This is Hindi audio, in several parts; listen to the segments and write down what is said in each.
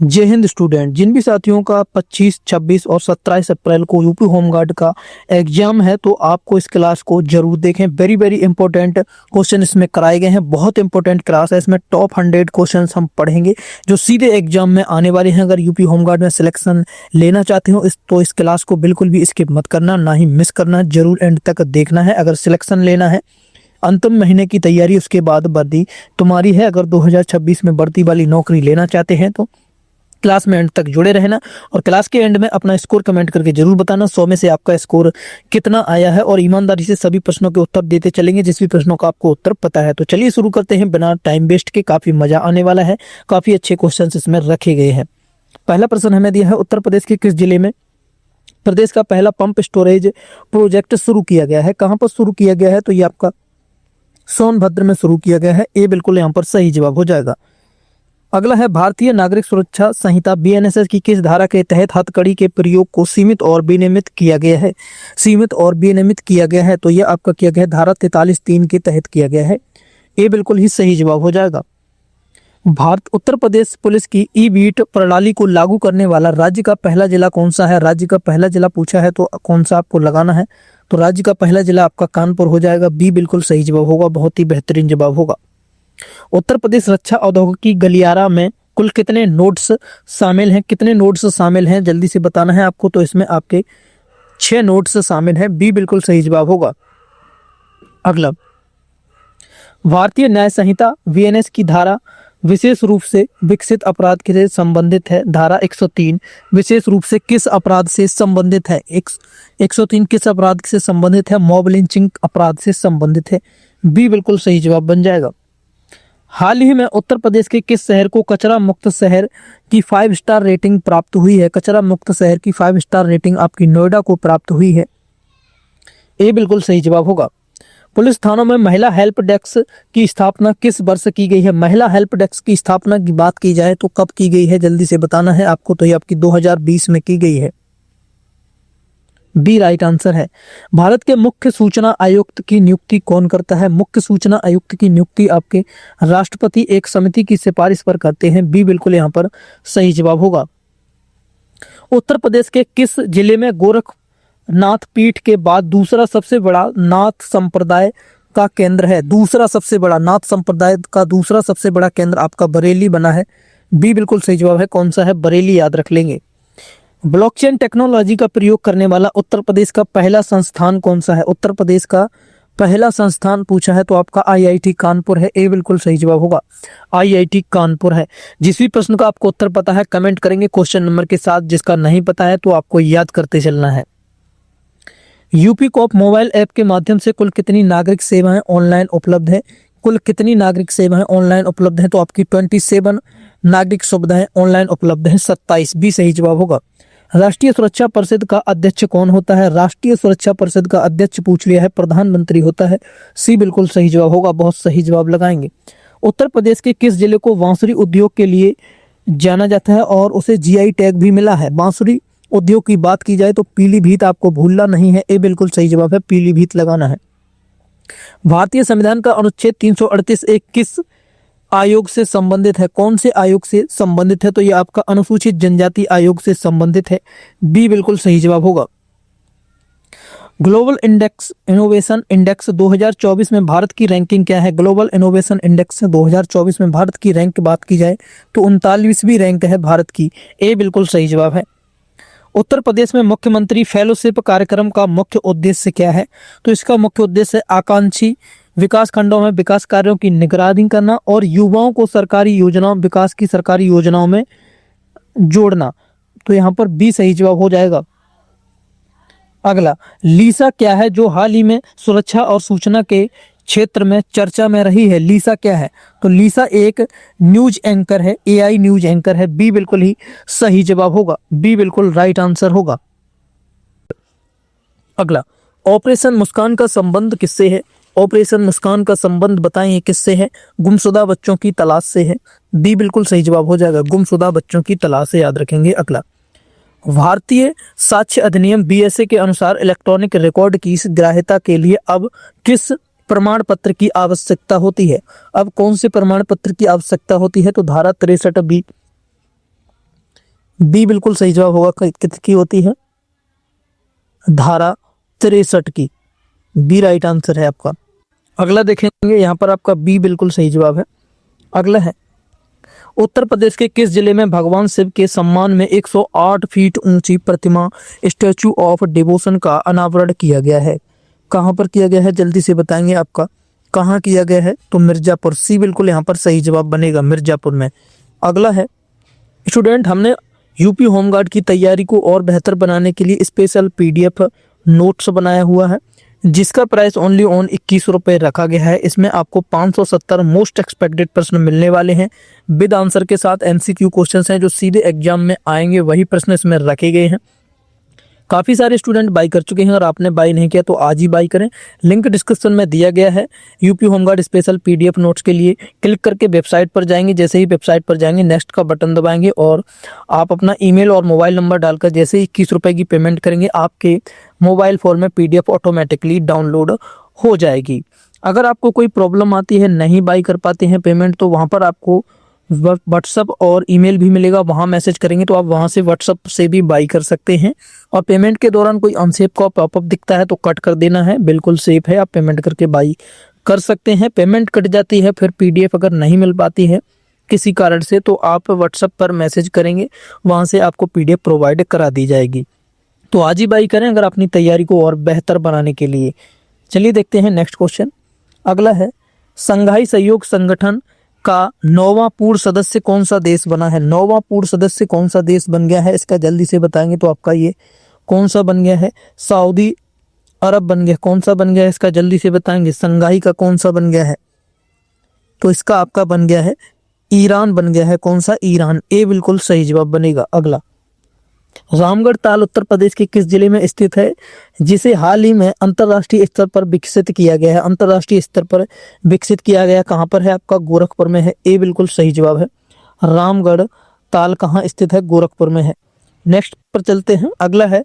जय हिंद स्टूडेंट। जिन भी साथियों का 25, 26 और 27 अप्रैल को यूपी होमगार्ड का एग्जाम है तो आपको इस क्लास को जरूर देखें। वेरी वेरी इंपॉर्टेंट क्वेश्चन इसमें कराए गए हैं। बहुत इंपॉर्टेंट क्लास है। इसमें टॉप 100 क्वेश्चंस हम पढ़ेंगे जो सीधे एग्जाम में आने वाले हैं। अगर यूपी होमगार्ड में सिलेक्शन लेना चाहते हो तो इस क्लास को बिल्कुल भी स्किप मत करना, ना ही मिस करना, जरूर एंड तक देखना है। अगर सिलेक्शन लेना है, अंतिम महीने की तैयारी उसके बाद वर्दी तुम्हारी है। अगर 2026 में वर्दी वाली नौकरी लेना चाहते हैं तो क्लास में एंड तक जुड़े रहना और क्लास के एंड में अपना स्कोर कमेंट करके जरूर बताना 100 में से आपका स्कोर कितना आया है। और ईमानदारी से सभी प्रश्नों के उत्तर देते चलेंगे जिस भी प्रश्नों का आपको उत्तर पता है। तो चलिए शुरू करते हैं बिना टाइम वेस्ट के। काफी मजा आने वाला है, काफी अच्छे क्वेश्चन इसमें रखे गए हैं। पहला प्रश्न हमें दिया है, उत्तर प्रदेश के किस जिले में प्रदेश का पहला पंप स्टोरेज प्रोजेक्ट शुरू किया गया है? कहां पर शुरू किया गया है? तो ये आपका सोनभद्र में शुरू किया गया है। ए बिल्कुल यहाँ पर सही जवाब हो जाएगा। अगला है, भारतीय नागरिक सुरक्षा संहिता बीएनएसएस की किस धारा के तहत हथकड़ी के प्रयोग को सीमित और विनियमित किया गया है? सीमित और विनियमित किया गया है तो यह आपका किया गया है धारा 43(3) के तहत किया गया है। ये बिल्कुल ही सही जवाब हो जाएगा। भारत उत्तर प्रदेश पुलिस की ई बीट प्रणाली को लागू करने वाला राज्य का पहला जिला कौन सा है? राज्य का पहला जिला पूछा है तो कौन सा आपको लगाना है? तो राज्य का पहला जिला आपका कानपुर हो जाएगा। बी बिल्कुल सही जवाब होगा, बहुत ही बेहतरीन जवाब होगा। उत्तर प्रदेश रक्षा औद्योगिकी गलियारा में कुल कितने नोड्स शामिल हैं? कितने नोड्स शामिल हैं जल्दी से बताना है आपको। तो इसमें आपके 6 नोड्स शामिल हैं। बी बिल्कुल सही जवाब होगा। अगला, भारतीय न्याय संहिता वीएनएस की धारा विशेष रूप से विकसित अपराध से संबंधित है। धारा 103 विशेष रूप से किस अपराध से संबंधित है? 103 किस अपराध से संबंधित है? मॉब लिंचिंग अपराध से संबंधित है। बी बिल्कुल सही जवाब बन जाएगा। हाल ही में उत्तर प्रदेश के किस शहर को कचरा मुक्त शहर की 5 स्टार रेटिंग प्राप्त हुई है? कचरा मुक्त शहर की 5 स्टार रेटिंग आपकी नोएडा को प्राप्त हुई है। ए बिल्कुल सही जवाब होगा। पुलिस थानों में महिला हेल्प डेस्क की स्थापना किस वर्ष की गई है? महिला हेल्प डेस्क की स्थापना की बात की जाए तो कब की गई है जल्दी से बताना है आपको। तो ये आपकी 2020 में की गई है। बी राइट आंसर है। भारत के मुख्य सूचना आयुक्त की नियुक्ति कौन करता है? मुख्य सूचना आयुक्त की नियुक्ति आपके राष्ट्रपति एक समिति की सिफारिश पर करते हैं। बी बिल्कुल यहाँ पर सही जवाब होगा। उत्तर प्रदेश के किस जिले में गोरखनाथ पीठ के बाद दूसरा सबसे बड़ा नाथ संप्रदाय का केंद्र है? दूसरा सबसे बड़ा नाथ संप्रदाय का दूसरा सबसे बड़ा केंद्र आपका बरेली बना है। बी बिल्कुल सही जवाब है। कौन सा है? बरेली, याद रख लेंगे। ब्लॉकचेन टेक्नोलॉजी का प्रयोग करने वाला उत्तर प्रदेश का पहला संस्थान कौन सा है? उत्तर प्रदेश का पहला संस्थान पूछा है तो आपका आईआईटी कानपुर है। ए बिल्कुल सही जवाब होगा, आईआईटी कानपुर है। जिस भी प्रश्न का आपको उत्तर पता है कमेंट करेंगे क्वेश्चन नंबर के साथ। जिसका नहीं पता है तो आपको याद करते चलना है। यूपी कोप मोबाइल ऐप के माध्यम से कुल कितनी नागरिक सेवाएं ऑनलाइन उपलब्ध है? कुल कितनी नागरिक सेवाएं ऑनलाइन उपलब्ध है? तो आपकी 27 नागरिक सुविधाएं ऑनलाइन उपलब्ध है। 27 भी सही जवाब होगा। राष्ट्रीय सुरक्षा परिषद का अध्यक्ष कौन होता है? राष्ट्रीय सुरक्षा परिषद का अध्यक्ष पूछ लिया है, प्रधानमंत्री होता है। सी बिल्कुल सही जवाब होगा, बहुत सही जवाब लगाएंगे। उत्तर प्रदेश के किस जिले को बांसुरी उद्योग के लिए जाना जाता है और उसे जीआई टैग भी मिला है? बांसुरी उद्योग की बात की जाए तो पीलीभीत आपको भूलना नहीं है। ए बिल्कुल सही जवाब है, पीलीभीत लगाना है। भारतीय संविधान का अनुच्छेद 338 किस आयोग से संबंधित है? कौन से आयोग से संबंधित है? तो ये आपका अनुसूचित जनजाति आयोग से संबंधित है। बी बिल्कुल सही जवाब होगा। ग्लोबल इंडेक्स इनोवेशन इंडेक्स 2024 में भारत की रैंकिंग क्या है? ग्लोबल इनोवेशन इंडेक्स 2024 में भारत की रैंक बात की जाए तो 39वीं रैंक है भारत की। ए बिल्कुल सही जवाब है। उत्तर प्रदेश में मुख्यमंत्री फेलोशिप कार्यक्रम का मुख्य उद्देश्य क्या है? तो इसका मुख्य उद्देश्य आकांक्षी विकास खंडों में विकास कार्यों की निगरानी करना और युवाओं को सरकारी योजनाओं विकास की सरकारी योजनाओं में जोड़ना। तो यहाँ पर बी सही जवाब हो जाएगा। अगला, लीसा क्या है जो हाल ही में सुरक्षा और सूचना के क्षेत्र में चर्चा में रही है? लीसा क्या है? तो लीसा एक न्यूज एंकर है, एआई न्यूज एंकर है। बी बिल्कुल ही सही जवाब होगा, बी बिल्कुल राइट आंसर होगा। अगला, ऑपरेशन मुस्कान का संबंध किससे है? ऑपरेशन मुस्कान का संबंध बताएं ये किससे है? गुमशुदा बच्चों की तलाश से है। बी बिल्कुल सही जवाब हो जाएगा, गुमशुदा बच्चों की तलाश से, याद रखेंगे। अगला, भारतीय साक्ष्य अधिनियम बीएसए के अनुसार इलेक्ट्रॉनिक रिकॉर्ड की ग्राह्यता के लिए अब किस प्रमाण पत्र की आवश्यकता होती है? अब कौन से प्रमाण पत्र की आवश्यकता होती है? तो धारा 63 बी बी बिल्कुल सही जवाब होगा। किसकी होती है? धारा 63 की। बी राइट आंसर है आपका। अगला देखेंगे, यहाँ पर आपका बी बिल्कुल सही जवाब है। अगला है, उत्तर प्रदेश के किस जिले में भगवान शिव के सम्मान में 108 फीट ऊंची प्रतिमा स्टैचू ऑफ डिवोशन का अनावरण किया गया है? कहाँ पर किया गया है, जल्दी से बताएंगे आपका। कहाँ किया गया है? तो मिर्जापुर। सी बिल्कुल यहाँ पर सही जवाब बनेगा, मिर्जापुर में। अगला है, स्टूडेंट हमने यूपी होमगार्ड की तैयारी को और बेहतर बनाने के लिए स्पेशल पीडीएफ नोट्स बनाया हुआ है, जिसका प्राइस ओनली ऑन 21 रुपये रखा गया है। इसमें आपको 570 मोस्ट एक्सपेक्टेड प्रश्न मिलने वाले हैं विद आंसर के साथ। एमसीक्यू क्वेश्चंस हैं जो सीधे एग्जाम में आएंगे, वही प्रश्न इसमें रखे गए हैं। काफ़ी सारे स्टूडेंट बाई कर चुके हैं, और आपने बाई नहीं किया तो आज ही बाई करें। लिंक डिस्क्रिप्शन में दिया गया है। UP home guard special PDF notes के लिए क्लिक करके वेबसाइट पर जाएंगे। जैसे ही वेबसाइट पर जाएंगे, नेक्स्ट का बटन दबाएंगे और आप अपना ईमेल और मोबाइल नंबर डालकर जैसे ही 21 रुपये की पेमेंट करेंगे, आपके मोबाइल फ़ोन में पीडीएफ ऑटोमेटिकली डाउनलोड हो जाएगी। अगर आपको कोई प्रॉब्लम आती है, नहीं बाई कर पाते हैं पेमेंट, तो वहाँ पर आपको व्हाट्सअप और ईमेल भी मिलेगा। वहाँ मैसेज करेंगे तो आप वहाँ से व्हाट्सअप से भी बाई कर सकते हैं। और पेमेंट के दौरान कोई अनसेफ का पॉपअप दिखता है तो कट कर देना है, बिल्कुल सेफ है, आप पेमेंट करके बाई कर सकते हैं। पेमेंट कट जाती है, फिर पीडीएफ अगर नहीं मिल पाती है किसी कारण से, तो आप व्हाट्सएप पर मैसेज करेंगे, वहाँ से आपको पीडीएफ प्रोवाइड करा दी जाएगी। तो आज ही बाई करें अगर अपनी तैयारी को और बेहतर बनाने के लिए। चलिए देखते हैं नेक्स्ट क्वेश्चन। अगला है, संघाई सहयोग संगठन का 9वां पूर्ण सदस्य कौन सा देश बना है? 9वां पूर्ण सदस्य कौन सा देश बन गया है, इसका जल्दी से बताएंगे तो आपका ये कौन सा बन गया है? सऊदी अरब बन गया। कौन सा बन गया है, इसका जल्दी से बताएंगे। संघाई का कौन सा बन गया है? तो इसका आपका बन गया है ईरान बन गया है। कौन सा? ईरान। ए बिल्कुल सही जवाब बनेगा। अगला, रामगढ़ ताल उत्तर प्रदेश के किस जिले में स्थित है, जिसे हाल ही में अंतर्राष्ट्रीय स्तर पर विकसित किया गया है? अंतर्राष्ट्रीय स्तर पर विकसित किया गया कहाँ पर है? आपका गोरखपुर में है। ए बिल्कुल सही जवाब है। रामगढ़ ताल कहाँ स्थित है? गोरखपुर में है। नेक्स्ट पर चलते हैं। अगला है,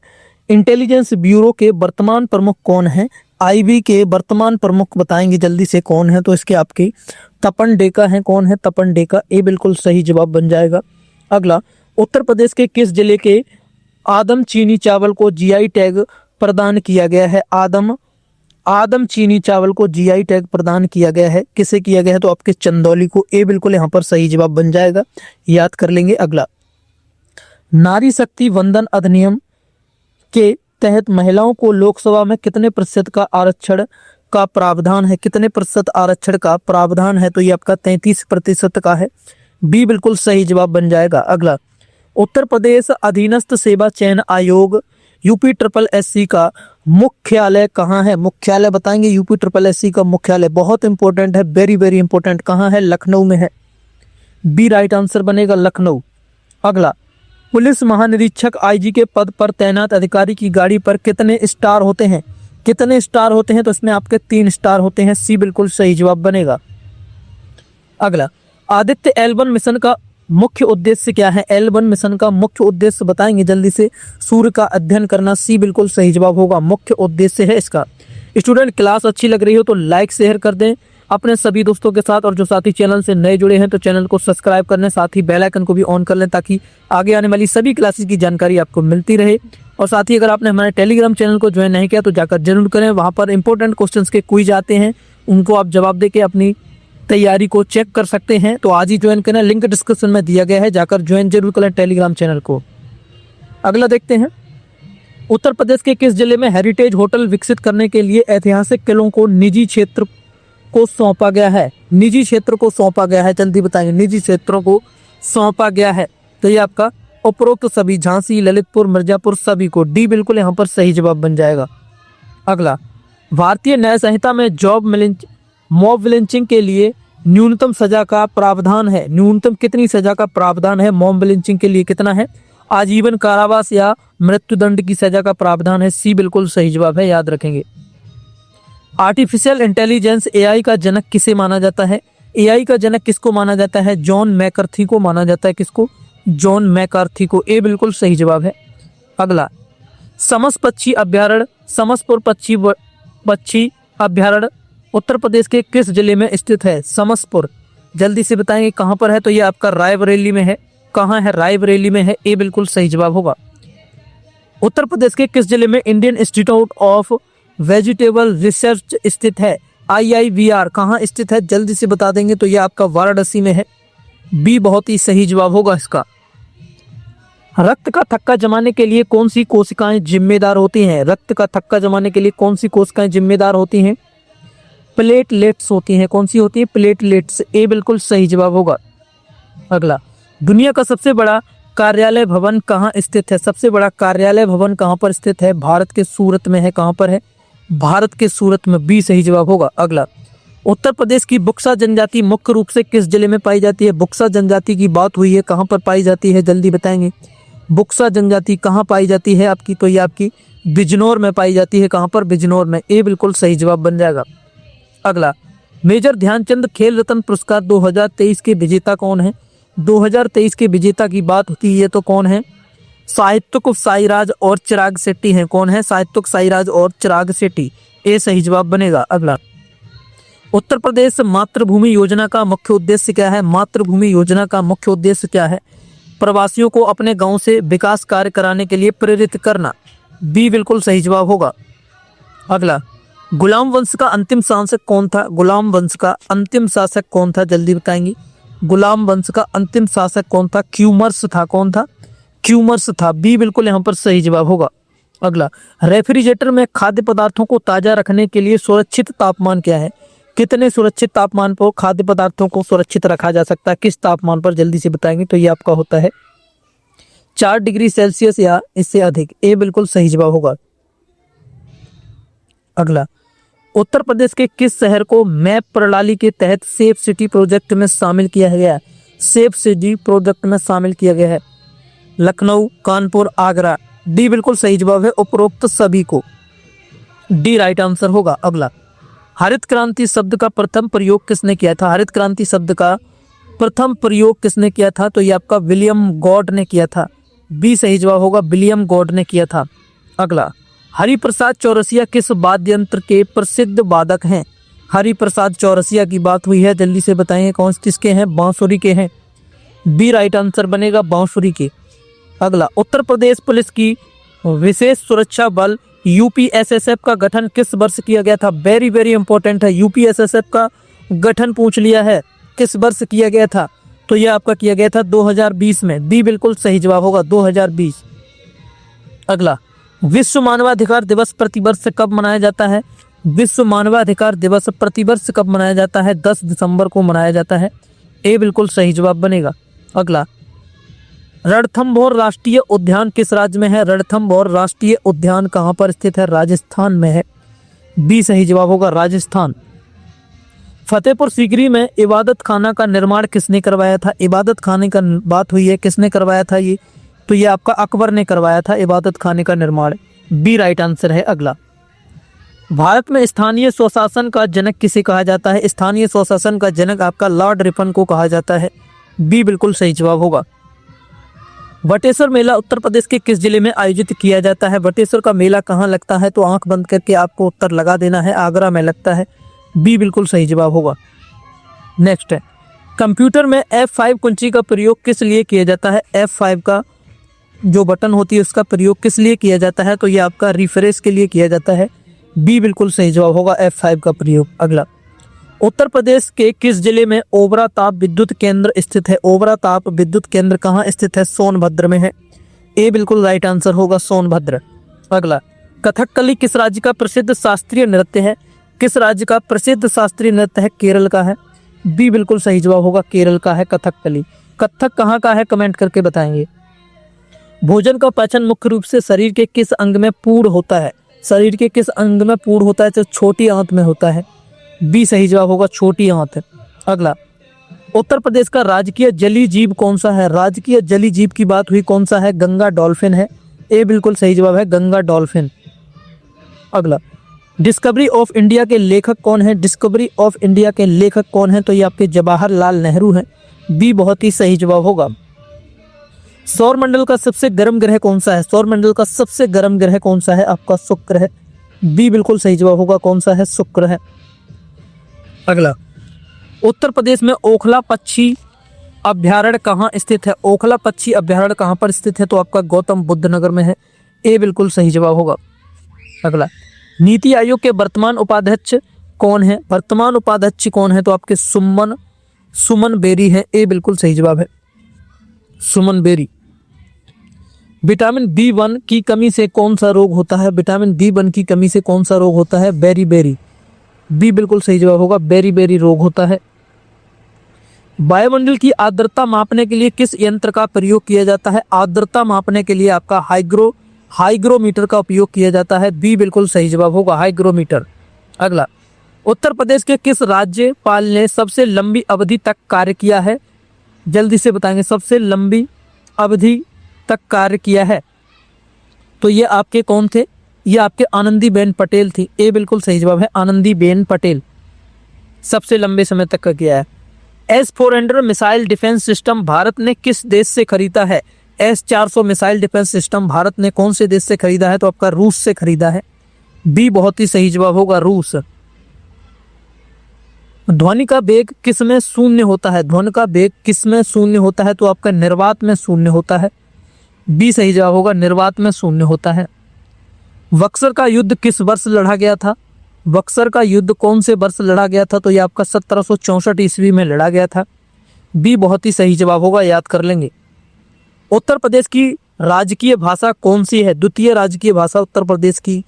इंटेलिजेंस ब्यूरो के वर्तमान प्रमुख कौन है? आईबी के वर्तमान प्रमुख बताएंगे जल्दी से कौन है? तो इसके आपके तपन डेका हैं। कौन है? तपन डेका। ए बिल्कुल सही जवाब बन जाएगा। अगला, उत्तर प्रदेश के किस जिले के आदम चीनी चावल को जीआई टैग प्रदान किया गया है? आदम चीनी चावल को जीआई टैग प्रदान किया गया है। किसे किया गया है? तो आपके चंदौली को। ए बिल्कुल यहाँ पर सही जवाब बन जाएगा, याद कर लेंगे। अगला, नारी शक्ति वंदन अधिनियम के तहत महिलाओं को लोकसभा में कितने प्रतिशत का आरक्षण का प्रावधान है? कितने प्रतिशत आरक्षण का प्रावधान है? तो ये आपका 33% का है। बी बिल्कुल सही जवाब बन जाएगा। अगला, उत्तर प्रदेश अधीनस्थ सेवा चयन आयोग यूपी SSC का मुख्यालय कहाँ है? मुख्यालय बताएंगे। यूपी SSC का मुख्यालय बहुत इंपॉर्टेंट है, वेरी वेरी इंपॉर्टेंट। कहाँ है? लखनऊ में है। बी राइट आंसर बनेगा, लखनऊ। अगला, पुलिस महानिरीक्षक आईजी के पद पर तैनात अधिकारी की गाड़ी पर कितने स्टार होते हैं? कितने स्टार होते हैं? तो इसमें आपके 3 स्टार होते हैं। सी बिल्कुल सही जवाब बनेगा। अगला, आदित्य L1 मिशन का मुख्य उद्देश्य क्या है? L1 मिशन का मुख्य उद्देश्य बताएंगे जल्दी से। सूर्य का अध्ययन करना। सी बिल्कुल सही जवाब होगा, मुख्य उद्देश्य है इसका। स्टूडेंट, क्लास अच्छी लग रही हो तो लाइक शेयर कर दें अपने सभी दोस्तों के साथ, और जो साथी चैनल से नए जुड़े हैं तो चैनल को सब्सक्राइब कर लें, साथ ही बेल आइकन को भी ऑन कर लें ताकि आगे आने वाली सभी क्लासेस की जानकारी आपको मिलती रहे। और साथ ही अगर आपने हमारे टेलीग्राम चैनल को ज्वाइन नहीं किया तो जाकर जरूर करें। वहाँ पर इंपॉर्टेंट क्वेश्चंस के क्विज आते हैं, उनको आप जवाब दे के अपनी तैयारी को चेक कर सकते हैं। तो आज ही ज्वाइन करें, लिंक डिस्क्रिप्शन में दिया गया है, जाकर ज्वाइन जरूर करें टेलीग्राम चैनल को। अगला देखते हैं, उत्तर प्रदेश के किस जिले में हेरिटेज होटल विकसित करने के लिए ऐतिहासिक किलों को निजी क्षेत्र को सौंपा गया है? निजी क्षेत्र को सौंपा गया है, जल्दी बताएंगे। निजी क्षेत्रों को सौंपा गया है, तो ये आपका उपरोक्त सभी, झांसी, ललितपुर, मिर्जापुर, सभी को। डी बिल्कुल यहाँ पर सही जवाब बन जाएगा। अगला, भारतीय न्याय संहिता में मॉब लिंचिंग के लिए न्यूनतम सजा का प्रावधान है। न्यूनतम कितनी सजा का प्रावधान है मॉब लिंचिंग के लिए? कितना है? आजीवन कारावास या मृत्युदंड की सजा का प्रावधान है। सी बिल्कुल सही जवाब है, याद रखेंगे। आर्टिफिशियल इंटेलिजेंस एआई का जनक किसे माना जाता है? एआई का जनक किसको माना जाता है? जॉन मैकार्थी को माना जाता है। किसको? जॉन मैकार्थी को। ए बिल्कुल सही जवाब है। अगला, समस पक्षी अभ्यारण्य, समसपुर पक्षी अभ्यारण्य उत्तर प्रदेश के किस जिले में स्थित है? समसपुर, जल्दी से बताएंगे कहाँ पर है? तो ये आपका रायबरेली में है। कहाँ है? रायबरेली में है। ए बिल्कुल सही जवाब होगा। उत्तर प्रदेश के किस जिले में Indian institute of vegetable research स्थित है? IIVR कहाँ स्थित है? जल्दी से बता देंगे तो ये आपका वाराणसी में है। बी बहुत ही सही जवाब होगा इसका। रक्त का थक्का जमाने के लिए कौन सी कोशिकाएं जिम्मेदार होती हैं? रक्त का थक्का जमाने के लिए कौन सी कोशिकाएं जिम्मेदार होती हैं? प्लेटलेट्स होती हैं। कौन सी होती है? प्लेटलेट्स। ए बिल्कुल सही जवाब होगा। अगला, दुनिया का सबसे बड़ा कार्यालय भवन कहाँ स्थित है? सबसे बड़ा कार्यालय भवन कहाँ पर स्थित है? भारत के सूरत में है। कहाँ पर है? भारत के सूरत में। बी सही जवाब होगा। अगला, उत्तर प्रदेश की बुक्सा जनजाति मुख्य रूप से किस जिले में पाई जाती है? बुक्सा जनजाति की बात हुई है, कहाँ पर पाई जाती है? जल्दी बताएंगे। बुक्सा जनजाति कहाँ पाई जाती है आपकी? तो ये आपकी बिजनौर में पाई जाती है। कहाँ पर? बिजनौर में। ए बिल्कुल सही जवाब बन जाएगा। अगला, मेजर ध्यानचंद खेल रत्न पुरस्कार 2023 के विजेता कौन है? 2023 के विजेता की बात होती है तो कौन है? साहित्यक साईराज और चिराग शेट्टी हैं। कौन है? साहित्यक साईराज और चिराग शेट्टी। ए सही जवाब बनेगा। अगला, उत्तर प्रदेश मातृभूमि योजना का मुख्य उद्देश्य क्या है? मातृभूमि योजना का मुख्य उद्देश्य क्या है? प्रवासियों को अपने गांव से विकास कार्य कराने के लिए प्रेरित करना। बी बिल्कुल सही जवाब होगा। अगला, गुलाम वंश का अंतिम शासक कौन था? गुलाम वंश का अंतिम शासक कौन था? जल्दी बताएंगे। गुलाम वंश का अंतिम शासक कौन था? क्यूमर्स था। कौन था? क्यूमर्स था। बी बिल्कुल यहाँ पर सही जवाब होगा। अगला, रेफ्रिजरेटर में खाद्य पदार्थों को ताजा रखने के लिए सुरक्षित तापमान क्या है? कितने सुरक्षित तापमान पर खाद्य पदार्थों को सुरक्षित रखा जा सकता है? किस तापमान पर? जल्दी से बताएंगे तो ये आपका होता है 4 डिग्री सेल्सियस या इससे अधिक। ए बिल्कुल सही जवाब होगा। अगला, उत्तर प्रदेश के किस शहर को मैप प्रणाली के तहत सेफ सिटी प्रोजेक्ट में शामिल किया गया है? सेफ सिटी प्रोजेक्ट में शामिल किया गया है। लखनऊ, कानपुर, आगरा। डी बिल्कुल सही जवाब है। उपरोक्त सभी को। डी राइट आंसर होगा। अगला, हरित क्रांति शब्द का प्रथम प्रयोग किसने किया था? हरित क्रांति शब्द का प्रथम प्रयोग किसने किया था? तो ये आपका विलियम गॉड ने किया था। बी सही जवाब होगा। विलियम गॉड ने किया था। अगला, हरिप्रसाद चौरसिया किस वाद्य यंत्र के प्रसिद्ध वादक हैं? हरिप्रसाद चौरसिया की बात हुई है। जल्दी से बताएं कौन किसके हैं? बांसुरी के हैं। बी राइट आंसर बनेगा। बांसुरी के। अगला, उत्तर प्रदेश पुलिस की विशेष सुरक्षा बल UPSSF का गठन किस वर्ष किया गया था? वेरी वेरी इंपॉर्टेंट है। UPSSF का गठन पूछ लिया है, किस वर्ष किया गया था? तो यह आपका किया गया था 2020 में। डी बिल्कुल सही जवाब होगा। 2020। अगला, विश्व मानवाधिकार दिवस प्रतिवर्ष कब मनाया जाता है? विश्व मानवाधिकार दिवस प्रतिवर्ष कब मनाया जाता है? 10 दिसंबर को मनाया जाता है। ए बिल्कुल सही जवाब बनेगा। अगला, रणथंभौर राष्ट्रीय उद्यान किस राज्य में है? रणथंभौर राष्ट्रीय उद्यान कहाँ पर स्थित है? राजस्थान में है। बी सही जवाब होगा। राजस्थान। फतेहपुर सीकरी में इबादत खाना का निर्माण किसने करवाया था? इबादत खाने का बात हुई है, किसने करवाया था ये? तो ये आपका अकबर ने करवाया था इबादत खाने का निर्माण। बी राइट आंसर है। अगला, भारत में स्थानीय स्वशासन का जनक किसे कहा जाता है? स्थानीय स्वशासन का जनक आपका लॉर्ड रिपन को कहा जाता है। बी बिल्कुल सही जवाब होगा। वटेश्वर मेला उत्तर प्रदेश के किस जिले में आयोजित किया जाता है? वटेश्वर का मेला कहाँ लगता है? तो आंख बंद करके आपको उत्तर लगा देना है। आगरा में लगता है। बी बिल्कुल सही जवाब होगा। नेक्स्ट है, कंप्यूटर में F5 कुंजी का प्रयोग किस लिए किया जाता है? F5 का जो बटन होती है उसका प्रयोग किस लिए किया जाता है? तो ये आपका रिफ्रेश के लिए किया जाता है। बी बिल्कुल सही जवाब होगा। F5 का प्रयोग। अगला, उत्तर प्रदेश के किस जिले में ओबरा ताप विद्युत केंद्र स्थित है? ओबरा ताप विद्युत केंद्र कहाँ स्थित है? सोनभद्र में है। ए बिल्कुल राइट आंसर होगा। सोनभद्र। अगला, कथकली किस राज्य का प्रसिद्ध शास्त्रीय नृत्य है? किस राज्य का प्रसिद्ध शास्त्रीय नृत्य है? केरल का है। बी बिल्कुल सही जवाब होगा। केरल का है कथकली। कथक कहाँ का है? कमेंट करके बताएंगे। भोजन का पाचन मुख्य रूप से शरीर के किस अंग में पूर्ण होता है? शरीर के किस अंग में पूर्ण होता है? तो छोटी आंत में होता है। बी सही जवाब होगा। छोटी आंत है। अगला, उत्तर प्रदेश का राजकीय जलीय जीव कौन सा है? राजकीय जलीय जीव की बात हुई, कौन सा है? गंगा डॉल्फिन है। ए बिल्कुल सही जवाब है। गंगा डॉल्फिन। अगला, डिस्कवरी ऑफ इंडिया के लेखक कौन है? डिस्कवरी ऑफ इंडिया के लेखक कौन है? तो ये आपके जवाहरलाल नेहरू हैं। बी बहुत ही सही जवाब होगा। सौर मंडल का सबसे गर्म ग्रह कौन सा है? सौर मंडल का सबसे गर्म ग्रह कौन सा है? आपका शुक्र है। बी बिल्कुल सही जवाब होगा। कौन सा है? शुक्र है। अगला, उत्तर प्रदेश में ओखला पक्षी अभ्यारण्य कहाँ स्थित है? ओखला पक्षी अभ्यारण्य कहाँ पर स्थित है? तो आपका गौतम बुद्ध नगर में है। ए बिल्कुल सही जवाब होगा। अगला, नीति आयोग के वर्तमान उपाध्यक्ष कौन है? वर्तमान उपाध्यक्ष कौन है? तो आपके सुमन बेरी है। ए बिल्कुल सही जवाब है, सुमन बेरी। विटामिन B1 की कमी से कौन सा रोग होता है? विटामिन B1 की कमी से कौन सा रोग होता है? Berry berry. बी बिल्कुल सही जवाब होगा, बेरी बेरी रोग होता है। वायुमंडल की आर्द्रता मापने के लिए किस यंत्र का प्रयोग किया जाता है? आर्द्रता मापने के लिए आपका हाइग्रोमीटर का उपयोग किया जाता है। बी बिल्कुल सही जवाब होगा, हाइग्रोमीटर। अगला, उत्तर प्रदेश के किस राज्यपाल ने सबसे लंबी अवधि तक कार्य किया है? जल्दी से बताएंगे, सबसे लंबी अवधि तक कार्य किया है। तो ये आपके कौन थे? ये आपके आनंदीबेन पटेल थी। ए बिल्कुल सही जवाब है, आनंदीबेन पटेल सबसे लंबे समय तक का किया है। S-400 missile defence system Bharat ने किस देश से खरीदा है? S-400 missile defence system Bharat ने कौन से देश से खरीदा है? तो आपका रूस से खरीदा है। बी बहुत ही सही जवाब होगा, रूस। ध्वनि का वेग किस में शून्य होता है? ध्वनि का वेग किस में शून्य होता है? तो आपका निर्वात में शून्य होता है। बी सही जवाब होगा, निर्वात में शून्य होता है। बक्सर का युद्ध किस वर्ष लड़ा गया था? बक्सर का युद्ध कौन से वर्ष लड़ा गया था? तो ये आपका 1764 ईस्वी में लड़ा गया था। बी बहुत ही सही जवाब होगा, याद कर लेंगे। उत्तर प्रदेश की राजकीय भाषा कौन सी है? द्वितीय राजकीय भाषा उत्तर प्रदेश की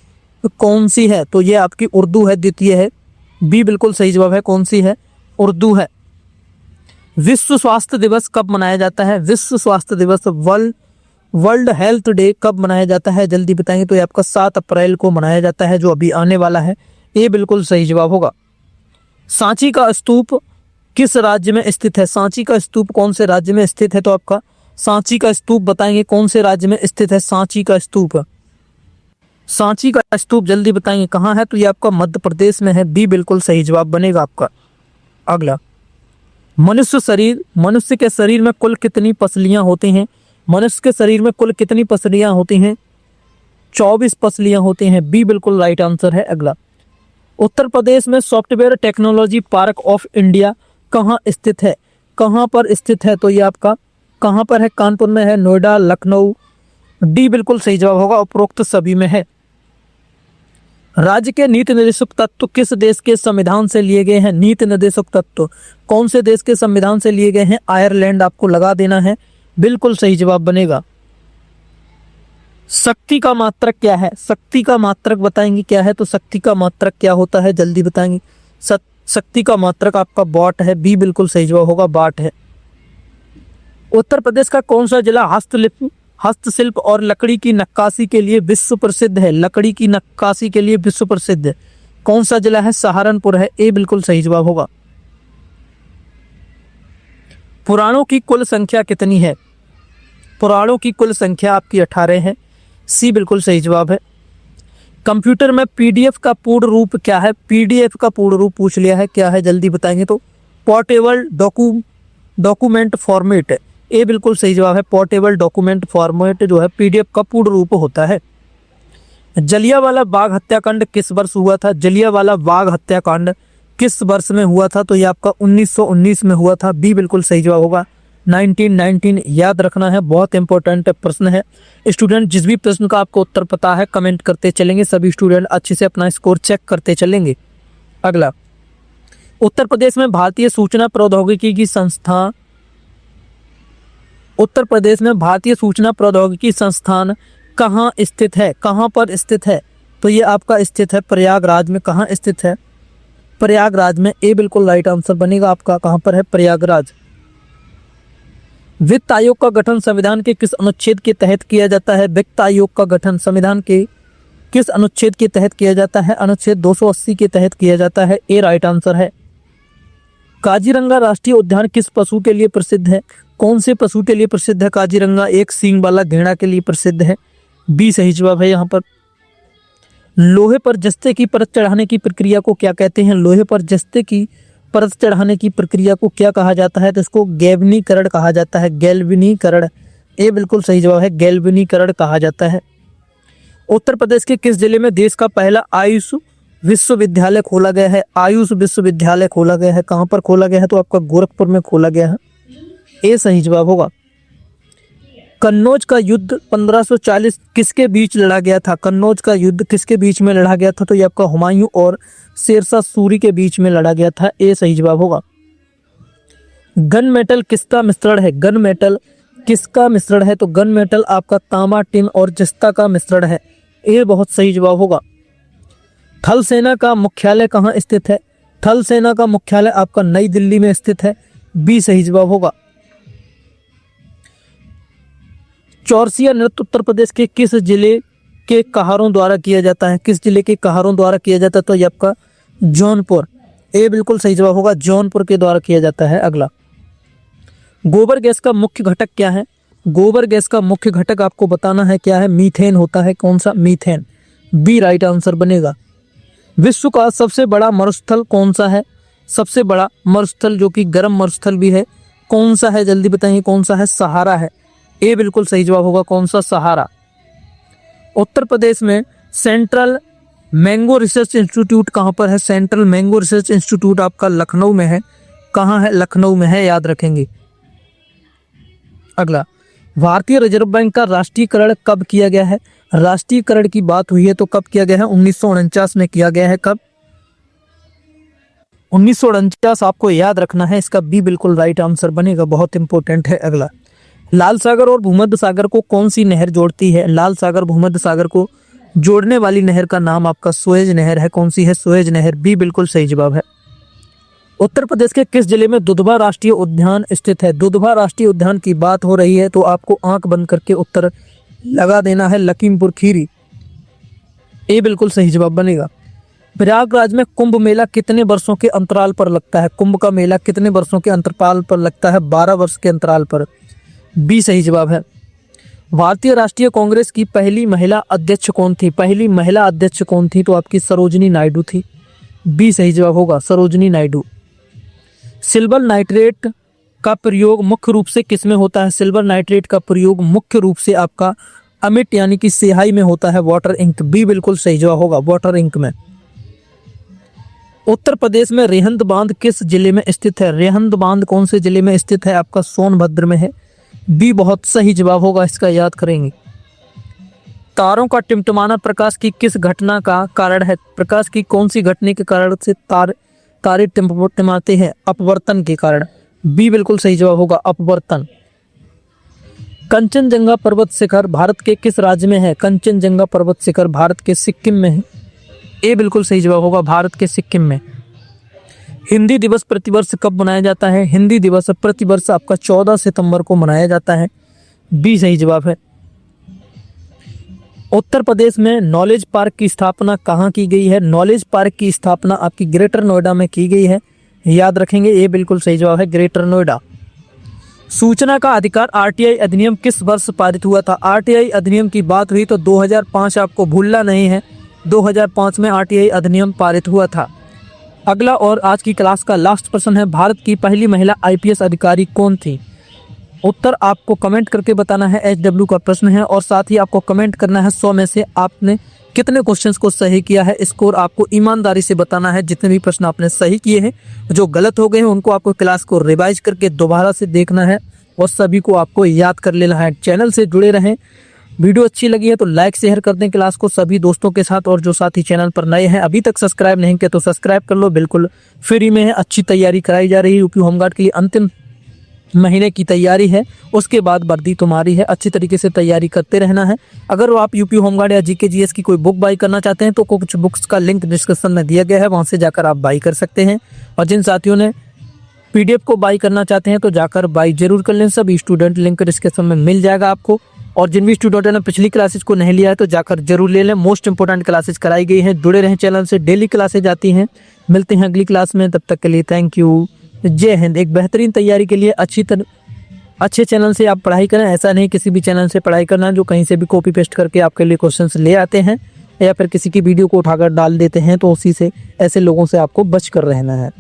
कौन सी है? तो ये आपकी उर्दू है, द्वितीय है। बी बिल्कुल सही जवाब है, कौन सी है? उर्दू है। विश्व स्वास्थ्य दिवस कब मनाया जाता है? विश्व स्वास्थ्य दिवस वर्ल्ड हेल्थ डे कब मनाया जाता है? जल्दी बताएंगे। तो ये आपका 7 अप्रैल को मनाया जाता है, जो अभी आने वाला है। ये बिल्कुल सही जवाब होगा। सांची का स्तूप किस राज्य में स्थित है? सांची का स्तूप कौन से राज्य में स्थित है? तो आपका सांची का स्तूप बताएंगे कौन से राज्य में स्थित है? सांची का स्तूप, सांची का स्तूप जल्दी बताएंगे कहाँ है? तो ये आपका मध्य प्रदेश में है। बी बिल्कुल सही जवाब बनेगा आपका। अगला, मनुष्य के शरीर में कुल कितनी पसलियां होती हैं? मनुष्य के शरीर में कुल कितनी पसलियां होती हैं? 24 पसलियां होती हैं। बी बिल्कुल राइट आंसर है। अगला, उत्तर प्रदेश में software technology park of India कहाँ स्थित है? कहाँ पर स्थित है? तो ये आपका कहाँ पर है? कानपुर में है, नोएडा, लखनऊ। डी बिल्कुल सही जवाब होगा, उपरोक्त सभी में है। राज्य के नीति निर्देशक तत्व किस देश के संविधान से लिए गए हैं? नीति निर्देशक तत्व कौन से देश के संविधान से लिए गए हैं? आयरलैंड आपको लगा देना है, बिल्कुल सही जवाब बनेगा। शक्ति का मात्रक क्या है? शक्ति का मात्रक बताएंगे क्या है? तो शक्ति का मात्रक क्या होता है? जल्दी बताएंगे। शक्ति का मात्रक आपका वाट है। बी बिल्कुल सही जवाब होगा, वाट है। उत्तर प्रदेश का कौन सा जिला हस्तशिल्प और लकड़ी की नक्काशी के लिए विश्व प्रसिद्ध है? लकड़ी की नक्काशी के लिए विश्व प्रसिद्ध है कौन सा जिला है? सहारनपुर है। ए बिल्कुल सही जवाब होगा। पुराणों की कुल संख्या कितनी है? पुराणों की कुल संख्या आपकी 18 है। सी बिल्कुल सही जवाब है। कंप्यूटर में पीडीएफ का पूर्ण रूप क्या है? पीडीएफ का पूर्ण रूप पूछ लिया है, क्या है? जल्दी बताएंगे। तो पोर्टेबल डॉक्यूमेंट फॉर्मेट। ए बिल्कुल सही जवाब है, पोर्टेबल डॉक्यूमेंट फॉर्मेट जो है पीडीएफ का पूर्ण रूप होता है। जलियांवाला बाग हत्याकांड किस वर्ष हुआ था? जलियांवाला बाग हत्याकांड किस वर्ष में हुआ था? तो ये आपका 1919 में हुआ था। बी बिल्कुल सही जवाब होगा, 1919। याद रखना है, बहुत इंपॉर्टेंट प्रश्न है। स्टूडेंट जिस भी प्रश्न का आपको उत्तर पता है कमेंट करते चलेंगे, सभी स्टूडेंट अच्छे से अपना स्कोर चेक करते चलेंगे। अगला, उत्तर प्रदेश में भारतीय सूचना प्रौद्योगिकी की संस्थान, उत्तर प्रदेश में भारतीय सूचना प्रौद्योगिकी संस्थान कहाँ स्थित है? कहाँ पर स्थित है? तो ये आपका स्थित है प्रयागराज में। कहाँ स्थित है? प्रयागराज में। ए बिल्कुल राइट आंसर बनेगा आपका। कहाँ पर है? प्रयागराज। वित्त आयोग का गठन संविधान के किस अनुच्छेद के तहत किया जाता है? वित्त आयोग का गठन संविधान के किस अनुच्छेद के तहत किया जाता है? अनुच्छेद 280 के तहत किया जाता है। ए राइट आंसर है। काजीरंगा राष्ट्रीय उद्यान किस पशु के लिए प्रसिद्ध है? कौन से पशु के लिए प्रसिद्ध है काजीरंगा? एक सींग वाला घेड़ा के लिए प्रसिद्ध है। बी सही जवाब है यहाँ पर। लोहे पर जस्ते की परत चढ़ाने की प्रक्रिया को क्या कहते हैं? लोहे पर जस्ते की परत चढ़ाने की प्रक्रिया को क्या कहा जाता है? तो इसको गैल्वेनीकरण कहा जाता है। गैल्वेनीकरण। ए बिल्कुल सही जवाब है, गैल्वेनीकरण कहा जाता है। उत्तर प्रदेश के किस जिले में देश का पहला आयुष विश्वविद्यालय खोला गया है? आयुष विश्वविद्यालय खोला गया है। कहाँ पर खोला गया है? तो आपका गोरखपुर में खोला गया है। ए सही जवाब होगा। कन्नौज का युद्ध 1540 किसके बीच लड़ा गया था? कन्नौज का युद्ध किसके बीच में लड़ा गया था? तो ये आपका हुमायूं और शेरशाह सूरी के बीच में लड़ा गया था। ए सही जवाब होगा। गन मेटल किसका मिश्रण है? गन मेटल किसका मिश्रण है? तो गन मेटल आपका तांबा, टिन और जस्ता का मिश्रण है। ये बहुत सही जवाब होगा। थल सेना का मुख्यालय कहाँ स्थित है? थल सेना का मुख्यालय आपका नई दिल्ली में स्थित है। बी सही जवाब होगा। चौरसिया नृत्य उत्तर प्रदेश के किस जिले के कहारों द्वारा किया जाता है? किस जिले के कहारों द्वारा किया जाता है? तो ये आपका जौनपुर। ए बिल्कुल सही जवाब होगा, जौनपुर के द्वारा किया जाता है। अगला, गोबर गैस का मुख्य घटक क्या है? गोबर गैस का मुख्य घटक आपको बताना है क्या है? मीथेन होता है। कौन सा? मीथेन। बी राइट आंसर बनेगा। विश्व का सबसे बड़ा मरुस्थल कौन सा है? सबसे बड़ा मरुस्थल जो कि गर्म मरुस्थल भी है, कौन सा है? जल्दी बताइए कौन सा है? सहारा है। ए बिल्कुल सही जवाब होगा। कौन सा? सहारा। उत्तर प्रदेश में सेंट्रल मैंगो रिसर्च इंस्टीट्यूट कहाँ पर है? सेंट्रल मैंगो रिसर्च इंस्टीट्यूट आपका लखनऊ में है। कहाँ है? लखनऊ में है, याद रखेंगे। अगला, भारतीय रिजर्व बैंक का राष्ट्रीयकरण कब किया गया है? राष्ट्रीयकरण की बात हुई है तो कब किया गया है? 1949 में किया गया है। कब? 1949 आपको याद रखना है। इसका बी बिल्कुल राइट आंसर बनेगा, बहुत इंपॉर्टेंट है। अगला, लाल सागर और भूमध्य सागर को कौन सी नहर जोड़ती है? लाल सागर भूमध्य सागर को जोड़ने वाली नहर का नाम आपका सुएज नहर है। कौन सी है? सुएज नहर। बी बिल्कुल सही जवाब है। उत्तर प्रदेश के किस जिले में दुधवा राष्ट्रीय उद्यान स्थित है? दुधवा राष्ट्रीय उद्यान की बात हो रही है तो आपको आंख बंद करके उत्तर लगा देना है। लखीमपुर खीरी। ए बिल्कुल सही जवाब बनेगा। प्रयागराज में कुंभ मेला कितने वर्षों के अंतराल पर लगता है? कुंभ का मेला कितने वर्षों के अंतराल पर लगता है? 12 वर्ष के अंतराल पर। बी सही जवाब है। भारतीय राष्ट्रीय कांग्रेस की पहली महिला अध्यक्ष कौन थी? पहली महिला अध्यक्ष कौन थी? तो आपकी सरोजनी नायडू थी। बी सही जवाब होगा, सरोजनी नायडू। सिल्वर नाइट्रेट का प्रयोग मुख्य रूप से किस में होता है? सिल्वर नाइट्रेट का प्रयोग मुख्य रूप से आपका अमिट यानी कि स्याही में होता है। Water ink. बी बिल्कुल सही जवाब होगा, वाटर इंक में। उत्तर प्रदेश में रेहंद बांध किस जिले में स्थित है? रेहंद बांध कौन से जिले में स्थित है? आपका सोनभद्र में है। बी बहुत सही जवाब होगा, इसका याद करेंगे। तारों का टिमटिमाना प्रकाश की किस घटना का कारण है? प्रकाश की कौन सी घटना के कारण से तारे टिमटिमाते हैं? अपवर्तन के कारण। बी बिल्कुल सही जवाब होगा, अपवर्तन। कंचनजंगा पर्वत शिखर भारत के किस राज्य में है? कंचनजंगा पर्वत शिखर भारत के सिक्किम में है। ए बिल्कुल सही जवाब होगा, भारत के सिक्किम में। हिंदी दिवस प्रतिवर्ष कब मनाया जाता है? हिंदी दिवस प्रतिवर्ष आपका 14 सितंबर को मनाया जाता है। बी सही जवाब है। उत्तर प्रदेश में नॉलेज पार्क की स्थापना कहाँ की गई है? नॉलेज पार्क की स्थापना आपकी ग्रेटर नोएडा में की गई है, याद रखेंगे। ये बिल्कुल सही जवाब है, ग्रेटर नोएडा। सूचना का अधिकार आरटीआई अधिनियम किस वर्ष पारित हुआ था? आरटीआई अधिनियम की बात हुई तो 2005 आपको भूलना नहीं है। 2005 में आरटीआई अधिनियम पारित हुआ था। अगला और आज की क्लास का लास्ट प्रश्न है, भारत की पहली महिला आईपीएस अधिकारी कौन थी? उत्तर आपको कमेंट करके बताना है। एचडब्ल्यू का प्रश्न है और साथ ही आपको कमेंट करना है 100 में से आपने कितने क्वेश्चंस को सही किया है। स्कोर आपको ईमानदारी से बताना है। जितने भी प्रश्न आपने सही किए हैं, जो गलत हो गए हैं, उनको आपको क्लास को रिवाइज करके दोबारा से देखना है और सभी को आपको याद कर लेना है। चैनल से जुड़े रहें। वीडियो अच्छी लगी है तो लाइक शेयर कर दें क्लास को सभी दोस्तों के साथ, और जो साथी चैनल पर नए हैं अभी तक सब्सक्राइब नहीं किया तो सब्सक्राइब कर लो, बिल्कुल फ्री में है। अच्छी तैयारी कराई जा रही है। यूपी होमगार्ड के लिए अंतिम महीने की तैयारी है, उसके बाद वर्दी तुम्हारी है। अच्छी तरीके से तैयारी करते रहना है। अगर आप यूपी होमगार्ड या जीके जीएस की कोई बुक बाई करना चाहते हैं तो कुछ बुक्स का लिंक डिस्क्रिप्शन में दिया गया है, वहां से जाकर आप बाई कर सकते हैं। और जिन साथियों ने पीडीएफ को बाई करना चाहते हैं तो जाकर बाई जरूर कर लें। सभी स्टूडेंट लिंक डिस्क्रिप्शन में मिल जाएगा आपको। और जिन भी स्टूडेंटों ने पिछली क्लासेज को नहीं लिया है तो जाकर जरूर ले लें। मोस्ट इंपोर्टेंट क्लासेज कराई गई हैं। जुड़े रहें चैनल से, डेली क्लासेज आती हैं। मिलते हैं अगली क्लास में, तब तक के लिए थैंक यू, जय हिंद। एक बेहतरीन तैयारी के लिए अच्छे चैनल से आप पढ़ाई करें। ऐसा नहीं किसी भी चैनल से पढ़ाई करना जो कहीं से भी कॉपी पेस्ट करके आपके लिए क्वेश्चंस ले आते हैं या फिर किसी की वीडियो को उठाकर डाल देते हैं, तो उसी से ऐसे लोगों से आपको बच कर रहना है।